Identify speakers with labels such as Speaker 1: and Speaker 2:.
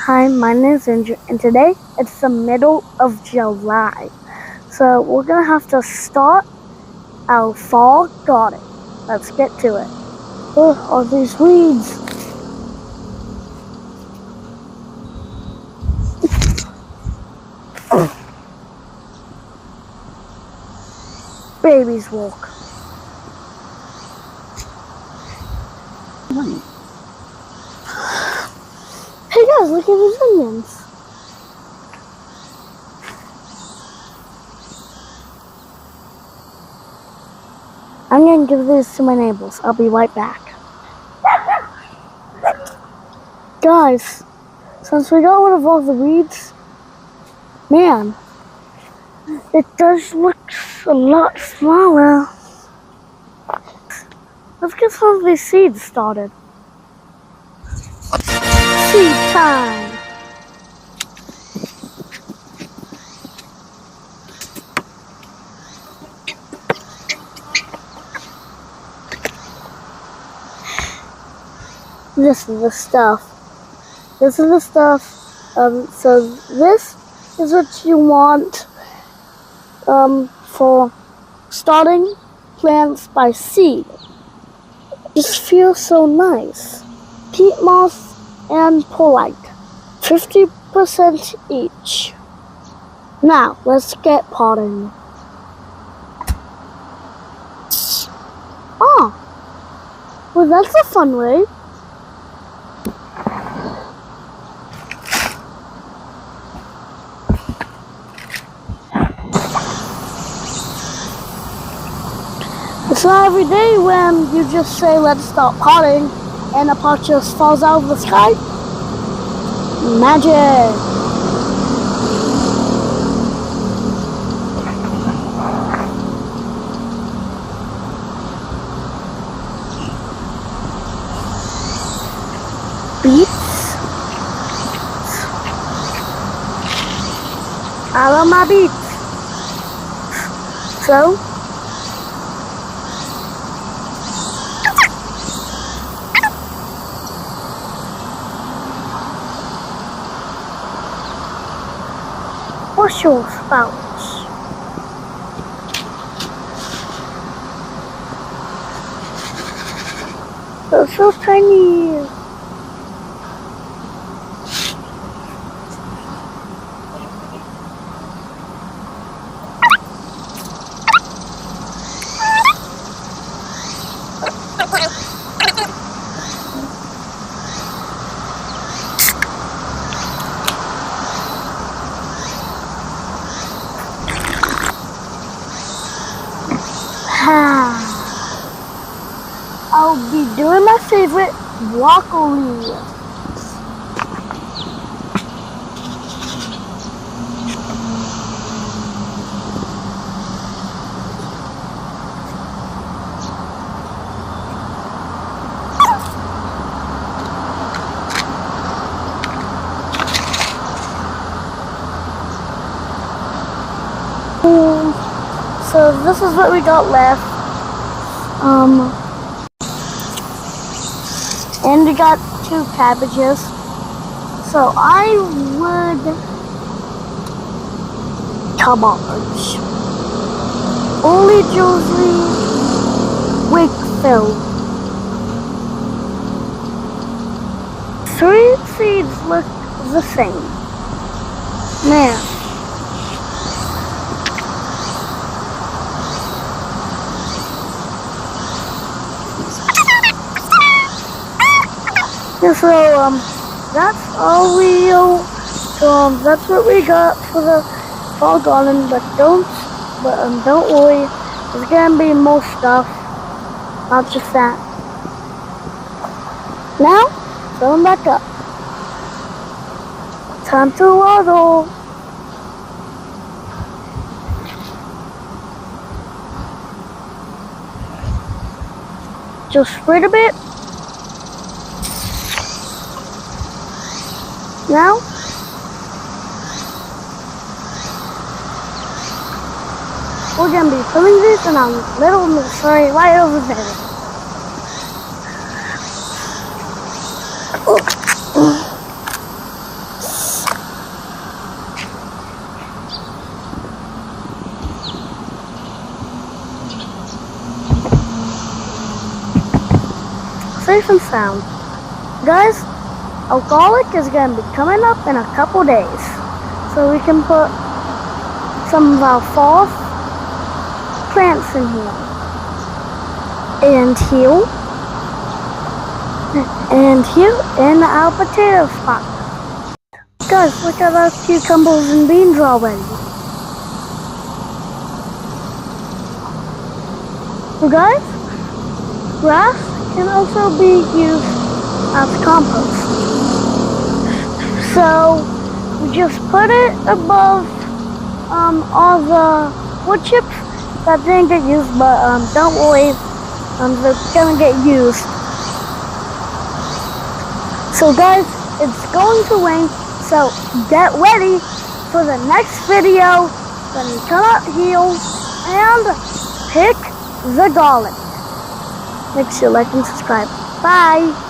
Speaker 1: Hi, my name is Andrew, and today it's the middle of July. So we're gonna have to start our fall garden. Let's get to it. Oh, all these weeds. Babies walk. Hey guys, look at these onions. I'm gonna give these to my neighbors. I'll be right back. Guys, since we got rid of all the weeds, man, it does look a lot smaller. Let's get some of these seeds started. Seed time! This is the stuff. So this is what you want for starting plants by seed. Just feels so nice. Peat moss and perlite, 50% each. Now let's get potting. Well, that's a fun way. It's not every day when you just say, let's start potting, and a pot just falls out of the sky. Magic! Beets. I love my beets. So, what's your spouts? They're so tiny. I'll be doing my favorite, broccoli. So this is what we got left. And we got 2 cabbages. So I would cabbage. Only Josie Wakefield. 3 seeds look the same. Man. So that's all that's what we got for the fall garden. But don't worry, there's gonna be more stuff, not just that. Now, fill them back up. Time to waddle. Just spread a bit. Now, we're going to be putting this in a little nursery right over there. safe and sound. Guys, our garlic is going to be coming up in a couple days. So we can put some of our fall plants in here. And here. And here in our potato spot. Guys, look at those cucumbers and beans already. So guys, grass can also be used as compost. So we just put it above all the wood chips that didn't get used, but don't worry, they're gonna get used. So guys, it's going to rain, so get ready for the next video when we come out here and pick the garlic. Make sure you like and subscribe. Bye!